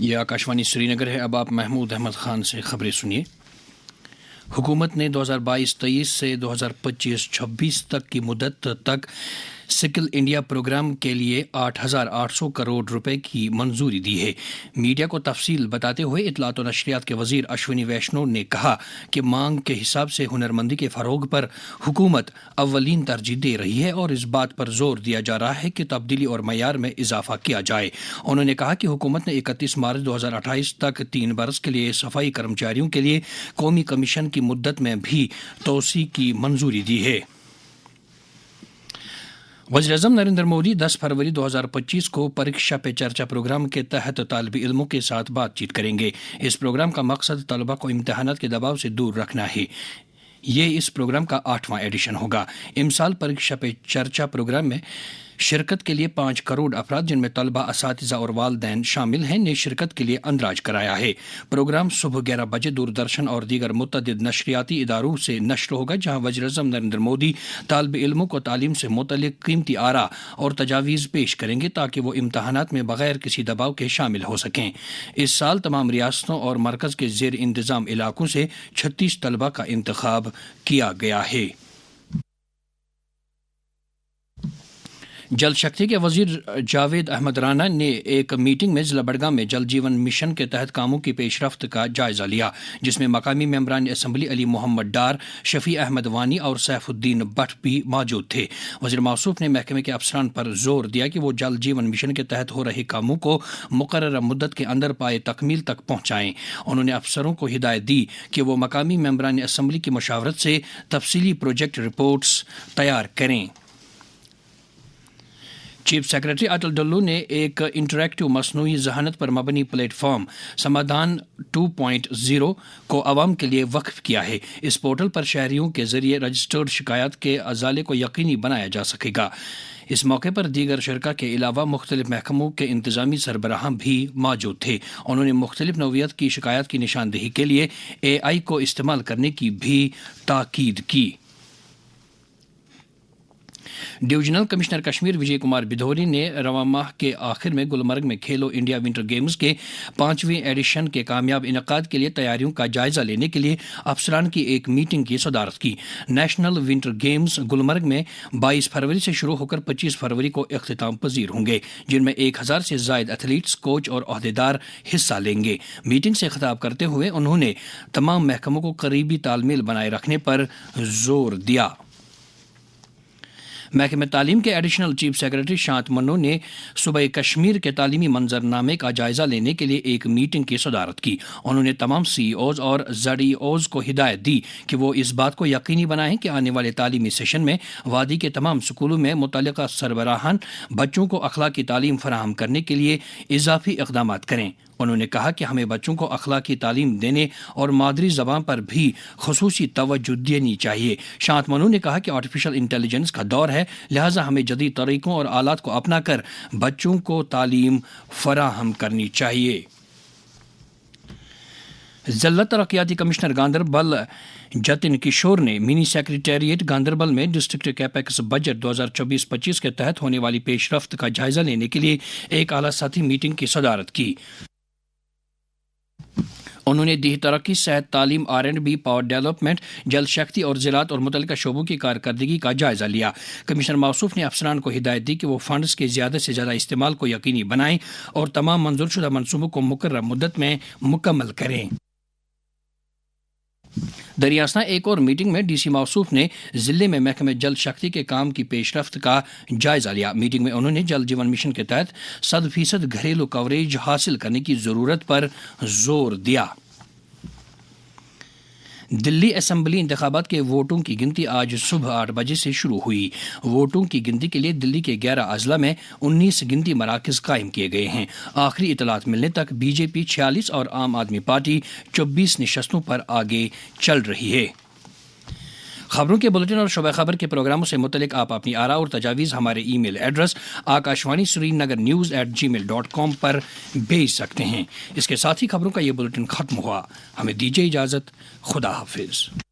یہ آکاشوانی سری نگر ہے۔ اب آپ محمود احمد خان سے خبریں سنیے۔ حکومت نے 2022-23 سے 2025-26 تک کی مدت تک سکل انڈیا پروگرام کے لیے 8,800 کروڑ روپے کی منظوری دی ہے۔ میڈیا کو تفصیل بتاتے ہوئے اطلاعات و نشریات کے وزیر اشونی ویشنو نے کہا کہ مانگ کے حساب سے ہنرمندی کے فروغ پر حکومت اولین ترجیح دے رہی ہے اور اس بات پر زور دیا جا رہا ہے کہ تبدیلی اور معیار میں اضافہ کیا جائے۔ انہوں نے کہا کہ حکومت نے 31 مارچ 2028 تک 3 برس کے لیے صفائی کرمچاریوں کے لیے قومی کمیشن کی مدت میں بھی توسیع کی منظوری دی ہے۔ وزیراعظم نریندر مودی 10 فروری 2025 کو پریکشا پے چرچا پروگرام کے تحت طالب علموں کے ساتھ بات چیت کریں گے۔ اس پروگرام کا مقصد طلباء کو امتحانات کے دباؤ سے دور رکھنا ہے۔ یہ اس پروگرام کا 8واں ایڈیشن ہوگا۔ امسال پریکشا پے چرچا پروگرام میں شرکت کے لیے 5 کروڑ افراد جن میں طلباء، اساتذہ اور والدین شامل ہیں نے شرکت کے لیے اندراج کرایا ہے۔ پروگرام صبح 11 بجے دوردرشن اور دیگر متعدد نشریاتی اداروں سے نشر ہوگا، جہاں وزیراعظم نریندر مودی طالب علموں کو تعلیم سے متعلق قیمتی آراء اور تجاویز پیش کریں گے تاکہ وہ امتحانات میں بغیر کسی دباؤ کے شامل ہو سکیں۔ اس سال تمام ریاستوں اور مرکز کے زیر انتظام علاقوں سے 36 طلباء کا انتخاب کیا گیا ہے۔ جل شکتی کے وزیر جاوید احمد رانا نے ایک میٹنگ میں ضلع بڑگام میں جل جیون مشن کے تحت کاموں کی پیش رفت کا جائزہ لیا، جس میں مقامی ممبران اسمبلی علی محمد ڈار، شفیع احمد وانی اور سیف الدین بٹ بھی موجود تھے۔ وزیر موصوف نے محکمے کے افسران پر زور دیا کہ وہ جل جیون مشن کے تحت ہو رہے کاموں کو مقررہ مدت کے اندر پائے تکمیل تک پہنچائیں۔ انہوں نے افسروں کو ہدایت دی کہ وہ مقامی ممبران اسمبلی کی مشاورت سے تفصیلی پروجیکٹ رپورٹس تیار کریں۔ چیف سیکرٹری اٹل ڈلو نے ایک انٹریکٹیو مصنوعی ذہانت پر مبنی پلیٹ فارم سمادھان 2.0 کو عوام کے لیے وقف کیا ہے۔ اس پورٹل پر شہریوں کے ذریعے رجسٹرڈ شکایات کے ازالے کو یقینی بنایا جا سکے گا۔ اس موقع پر دیگر شرکاء کے علاوہ مختلف محکموں کے انتظامی سربراہان بھی موجود تھے۔ انہوں نے مختلف نوعیت کی شکایات کی نشاندہی کے لیے AI کو استعمال کرنے کی بھی تاکید کی۔ ڈویژنل کمشنر کشمیر وجے کمار بدھوری نے رواں ماہ کے آخر میں گلمرگ میں کھیلو انڈیا ونٹر گیمز کے 5ویں ایڈیشن کے کامیاب انعقاد کے لیے تیاریوں کا جائزہ لینے کے لیے افسران کی ایک میٹنگ کی صدارت کی۔ نیشنل ونٹر گیمز گلمرگ میں 22 فروری سے شروع ہو کر 25 فروری کو اختتام پذیر ہوں گے، جن میں 1000 سے زائد ایتھلیٹس، کوچ اور عہدیدار حصہ لیں گے۔ میٹنگ سے خطاب کرتے ہوئے انہوں نے تمام محکموں کو قریبی تال میل بنائے رکھنے پر زور دیا۔ محکمہ تعلیم کے ایڈیشنل چیف سیکرٹری شانت منو نے صوبہ کشمیر کے تعلیمی منظرنامے کا جائزہ لینے کے لیے ایک میٹنگ کی صدارت کی۔ انہوں نے تمام CEOs اور ZEOs کو ہدایت دی کہ وہ اس بات کو یقینی بنائیں کہ آنے والے تعلیمی سیشن میں وادی کے تمام اسکولوں میں متعلقہ سربراہان بچوں کو اخلاقی تعلیم فراہم کرنے کے لیے اضافی اقدامات کریں۔ انہوں نے کہا کہ ہمیں بچوں کو اخلاقی تعلیم دینے اور مادری زبان پر بھی خصوصی توجہ دینی چاہیے۔ شانت منو نے کہا کہ آرٹیفیشل انٹیلیجنس کا دور ہے، لہٰذا ہمیں جدید طریقوں اور آلات کو اپنا کر بچوں کو تعلیم فراہم کرنی چاہیے۔ ضلع ترقیاتی کمشنر گاندربل جتن کشور نے منی سیکریٹریٹ گاندربل میں ڈسٹرکٹ کیپیکس بجٹ 2024-25 کے تحت ہونے والی پیش رفت کا جائزہ لینے کے لیے ایک اعلیٰ سطحی میٹنگ کی صدارت کی۔ انہوں نے دیہی ترقی، صحت، تعلیم، R&B، power development, Jal Shakti اور زراعت اور متعلقہ شعبوں کی کارکردگی کا جائزہ لیا۔ کمشنر موصوف نے افسران کو ہدایت دی کہ وہ فنڈز کے زیادہ سے زیادہ استعمال کو یقینی بنائیں اور تمام منظور شدہ منصوبوں کو مقررہ مدت میں مکمل کریں۔ دریاسنا ایک اور میٹنگ میں DC موصوف نے ضلع میں محکمہ جل شکتی کے کام کی پیش رفت کا جائزہ لیا۔ میٹنگ میں انہوں نے جل جیون مشن کے تحت 100% گھریلو کوریج حاصل کرنے کی ضرورت پر زور دیا۔ دلی اسمبلی انتخابات کے ووٹوں کی گنتی آج صبح 8 بجے سے شروع ہوئی۔ ووٹوں کی گنتی کے لیے دلی کے 11 اضلاع میں 19 گنتی مراکز قائم کیے گئے ہیں۔ آخری اطلاعات ملنے تک BJP 46 اور عام آدمی پارٹی 24 نشستوں پر آگے چل رہی ہے۔ خبروں کے بلٹن اور شعبہ خبر کے پروگراموں سے متعلق آپ اپنی آراء اور تجاویز ہمارے ای میل ایڈریس akashvani.srinagarnews@gmail.com پر بھیج سکتے ہیں۔ اس کے ساتھ ہی خبروں کا یہ بلٹن ختم ہوا۔ ہمیں دیجیے اجازت۔ خدا حافظ۔